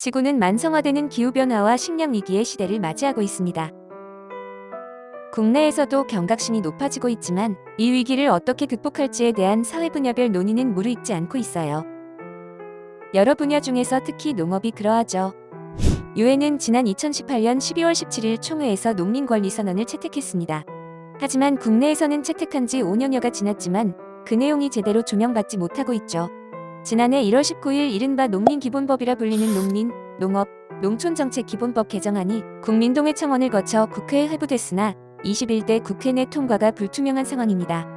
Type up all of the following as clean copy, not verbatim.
지구는 만성화되는 기후변화와 식량위기의 시대를 맞이하고 있습니다. 국내에서도 경각심이 높아지고 있지만 이 위기를 어떻게 극복할지에 대한 사회 분야별 논의는 무르익지 않고 있어요. 여러 분야 중에서 특히 농업이 그러하죠. 유엔은 지난 2018년 12월 17일 총회에서 농민권리선언을 채택했습니다. 하지만 국내에서는 채택한 지 5년여가 지났지만 그 내용이 제대로 조명받지 못하고 있죠. 지난해 1월 19일 이른바 농민기본법이라 불리는 농민, 농업, 농촌정책기본법 개정안이 국민동회 청원을 거쳐 국회에 회부됐으나 21대 국회 내 통과가 불투명한 상황입니다.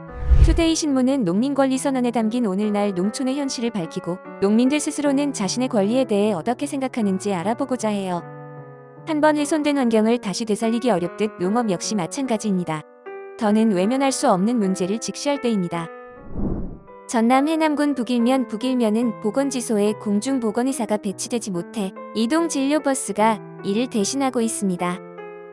투데이 신문은 농민권리선언에 담긴 오늘날 농촌의 현실을 밝히고 농민들 스스로는 자신의 권리에 대해 어떻게 생각하는지 알아보고자 해요. 한번 훼손된 환경을 다시 되살리기 어렵듯 농업 역시 마찬가지입니다. 더는 외면할 수 없는 문제를 직시할 때입니다. 전남 해남군 북일면은 보건지소에 공중보건의사가 배치되지 못해 이동진료버스가 이를 대신하고 있습니다.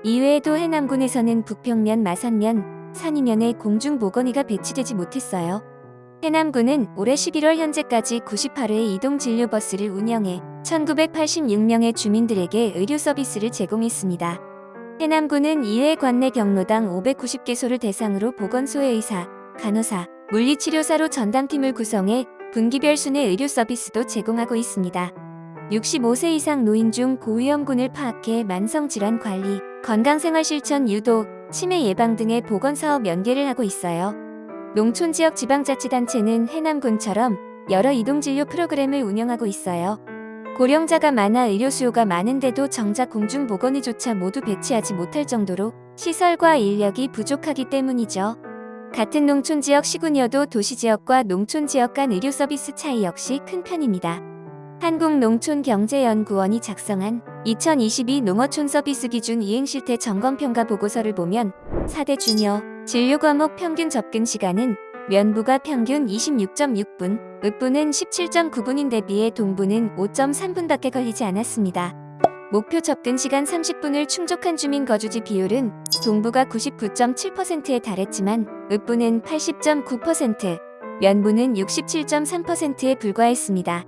이외에도 해남군에서는 북평면, 마산면, 산이면에 공중보건의가 배치되지 못했어요. 해남군은 올해 11월 현재까지 98회의 이동진료버스를 운영해 1986명의 주민들에게 의료 서비스를 제공했습니다. 해남군은 이외 관내 경로당 590개소를 대상으로 보건소의 의사, 간호사, 물리치료사로 전담팀을 구성해 분기별 순회 의료 서비스도 제공하고 있습니다. 65세 이상 노인 중 고위험군을 파악해 만성질환 관리, 건강생활실천 유도, 치매 예방 등의 보건사업 연계를 하고 있어요. 농촌지역 지방자치단체는 해남군처럼 여러 이동진료 프로그램을 운영하고 있어요. 고령자가 많아 의료 수요가 많은데도 정작 공중보건의조차 모두 배치하지 못할 정도로 시설과 인력이 부족하기 때문이죠. 같은 농촌지역 시군이어도 도시지역과 농촌지역 간 의료 서비스 차이 역시 큰 편입니다. 한국농촌경제연구원이 작성한 2022 농어촌 서비스 기준 이행실태 점검평가 보고서를 보면 4대 중요 진료 과목 평균 접근 시간은 면부가 평균 26.6분, 읍부는 17.9분인 대비해 동부는 5.3분밖에 걸리지 않았습니다. 목표 접근 시간 30분을 충족한 주민 거주지 비율은 동부가 99.7%에 달했지만 읍부는 80.9%, 면부는 67.3%에 불과했습니다.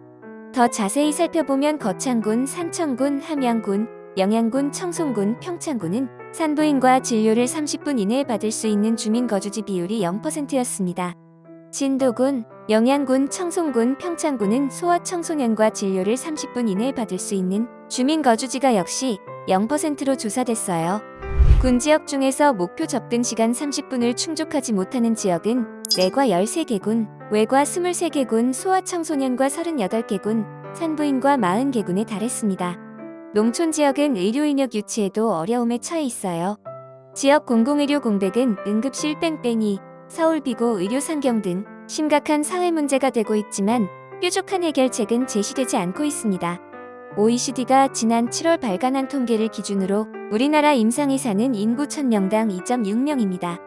더 자세히 살펴보면 거창군, 산청군, 함양군, 영양군, 청송군, 평창군은 산부인과 진료를 30분 이내에 받을 수 있는 주민 거주지 비율이 0%였습니다. 진도군, 영양군, 청송군, 평창군은 소아 청소년과 진료를 30분 이내에 받을 수 있는 주민 거주지가 역시 0%로 조사됐어요. 군 지역 중에서 목표 접근 시간 30분을 충족하지 못하는 지역은 내과 13개군, 외과 23개군, 소아 청소년과 38개군, 산부인과 40개군에 달했습니다. 농촌 지역은 의료 인력 유치에도 어려움에 처해 있어요. 지역 공공의료 공백은 응급실 뺑뺑이, 서울비고 의료상경 등 심각한 사회 문제가 되고 있지만 뾰족한 해결책은 제시되지 않고 있습니다. OECD가 지난 7월 발간한 통계를 기준으로 우리나라 임상의사는 인구 1000명당 2.6명입니다.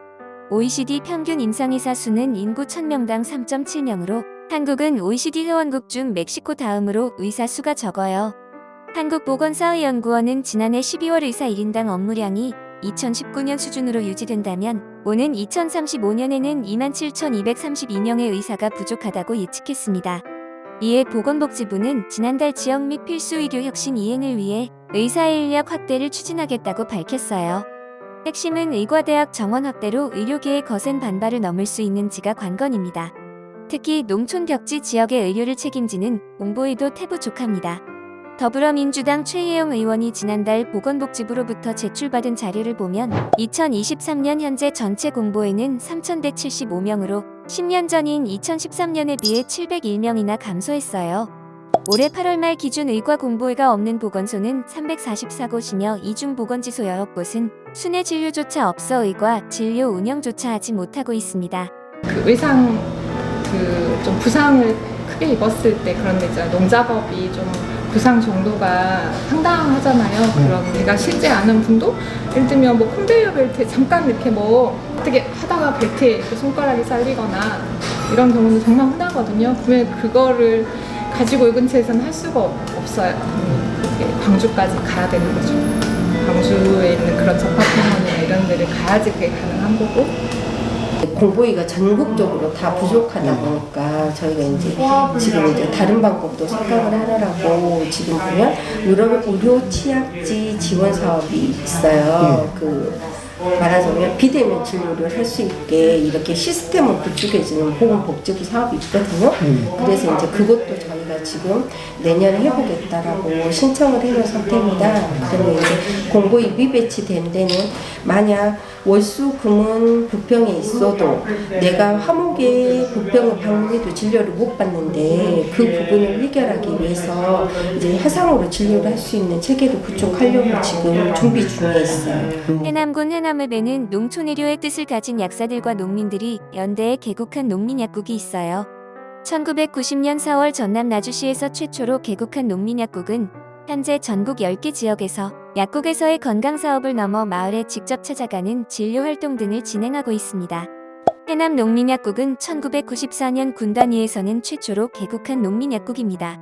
OECD 평균 임상의사 수는 인구 1000명당 3.7명으로 한국은 OECD 회원국 중 멕시코 다음으로 의사 수가 적어요. 한국보건사회연구원은 지난해 12월 의사 1인당 업무량이 2019년 수준으로 유지된다면 오는 2035년에는 27,232명의 의사가 부족하다고 예측했습니다. 이에 보건복지부는 지난달 지역 및 필수의료 혁신 이행을 위해 의사의 인력 확대를 추진하겠다고 밝혔어요. 핵심은 의과대학 정원 확대로 의료계의 거센 반발을 넘을 수 있는지가 관건입니다. 특히 농촌 벽지 지역의 의료를 책임지는 공보의도 태부족합니다. 더불어민주당 최혜영 의원이 지난달 보건복지부로부터 제출받은 자료를 보면 2023년 현재 전체 공보에는 3,175명으로 10년 전인 2013년에 비해 701명이나 감소했어요. 올해 8월 말 기준 의과 공보의가 없는 보건소는 344곳이며 이중 보건지소 9곳은 순회 진료조차 없어 의과 진료 운영조차 하지 못하고 있습니다. 그 의상 좀 부상을 크게 입었을 때 그런 데 있잖아요. 농작업이 좀 부상 정도가 상당하잖아요. 그런 내가 실제 아는 분도 예를 들면 뭐 컨베이어 벨트에 잠깐 이렇게 뭐 어떻게 하다가 벨트에 이렇게 손가락이 잘리거나 이런 경우는 정말 흔하거든요. 그러면 그거를 가지고 이 근처에서는 할 수가 없어요. 광주까지 가야 되는 거죠. 광주에 있는 그런 접합병원이나 이런 데를 가야지 그게 가능한 거고. 공보위가 전국적으로 다 부족하다 보니까 저희가 이제 지금 이제 다른 방법도 생각을 하느라고 지금 보면 의료 취약지 지원 사업이 있어요. 그 말하자면 비대면 진료를 할 수 있게 이렇게 시스템을 구축해주는 보건복지부 사업이 있거든요. 그래서 이제 그것도 저희가 지금 내년에 해보겠다라고 신청을 해놓은 상태입니다. 그러면 이제 공고이 미배치된 데는 만약 월수 금은 부평에 있어도 내가 화목에 부평을 방문해도 진료를 못 받는데 그 부분을 해결하기 위해서 이제 해상으로 진료를 할 수 있는 체계를 구축하려고 지금 준비 중에 있어요. 해남군 해남읍에는 농촌의료의 뜻을 가진 약사들과 농민들이 연대해 개국한 농민약국이 있어요. 1990년 4월 전남 나주시에서 최초로 개국한 농민약국은 현재 전국 10개 지역에서 약국에서의 건강사업을 넘어 마을에 직접 찾아가는 진료활동 등을 진행하고 있습니다. 해남 농민약국은 1994년 군 단위에서는 최초로 개국한 농민약국입니다.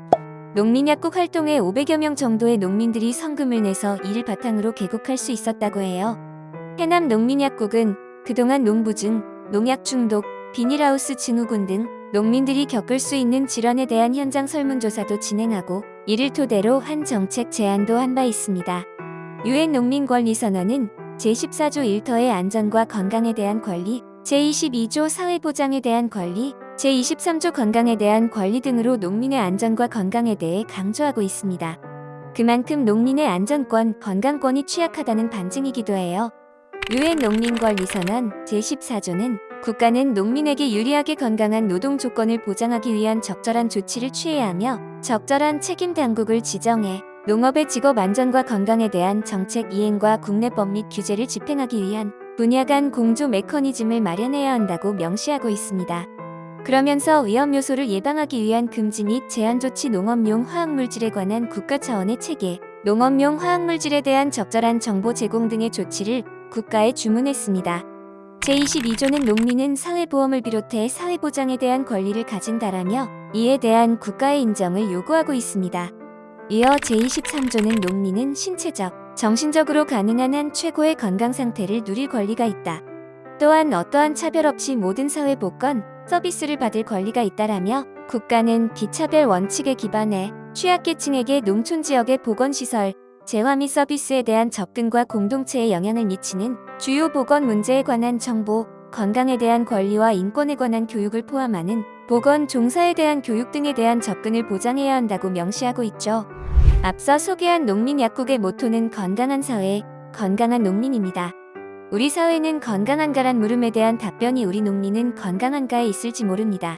농민약국 활동에 500여 명 정도의 농민들이 성금을 내서 이를 바탕으로 개국할 수 있었다고 해요. 해남 농민약국은 그동안 농부증, 농약 중독, 비닐하우스 증후군 등 농민들이 겪을 수 있는 질환에 대한 현장 설문조사도 진행하고 이를 토대로 한 정책 제안도 한 바 있습니다. 유엔 농민권리선언은 제14조 1터의 안전과 건강에 대한 권리, 제22조 사회보장에 대한 권리, 제23조 건강에 대한 권리 등으로 농민의 안전과 건강에 대해 강조하고 있습니다. 그만큼 농민의 안전권, 건강권이 취약하다는 반증이기도 해요. 유엔 농민권리선언 제14조는 국가는 농민에게 유리하게 건강한 노동 조건을 보장하기 위한 적절한 조치를 취해야 하며 적절한 책임 당국을 지정해 농업의 직업 안전과 건강에 대한 정책 이행과 국내법 및 규제를 집행하기 위한 분야 간 공조 메커니즘을 마련해야 한다고 명시하고 있습니다. 그러면서 위험 요소를 예방하기 위한 금지 및 제한 조치, 농업용 화학물질에 관한 국가 차원의 체계, 농업용 화학물질에 대한 적절한 정보 제공 등의 조치를 국가에 주문했습니다. 제22조는 농민은 사회보험을 비롯해 사회보장에 대한 권리를 가진다라며 이에 대한 국가의 인정을 요구하고 있습니다. 이어 제23조는 농민은 신체적, 정신적으로 가능한 한 최고의 건강 상태를 누릴 권리가 있다. 또한 어떠한 차별 없이 모든 사회복권, 서비스를 받을 권리가 있다라며 국가는 비차별 원칙에 기반해 취약계층에게 농촌 지역의 보건시설, 재화 및 서비스에 대한 접근과 공동체에 영향을 미치는 주요 보건 문제에 관한 정보, 건강에 대한 권리와 인권에 관한 교육을 포함하는 보건 종사에 대한 교육 등에 대한 접근을 보장해야 한다고 명시하고 있죠. 앞서 소개한 농민약국의 모토는 건강한 사회, 건강한 농민입니다. 우리 사회는 건강한가란 물음에 대한 답변이 우리 농민은 건강한가에 있을지 모릅니다.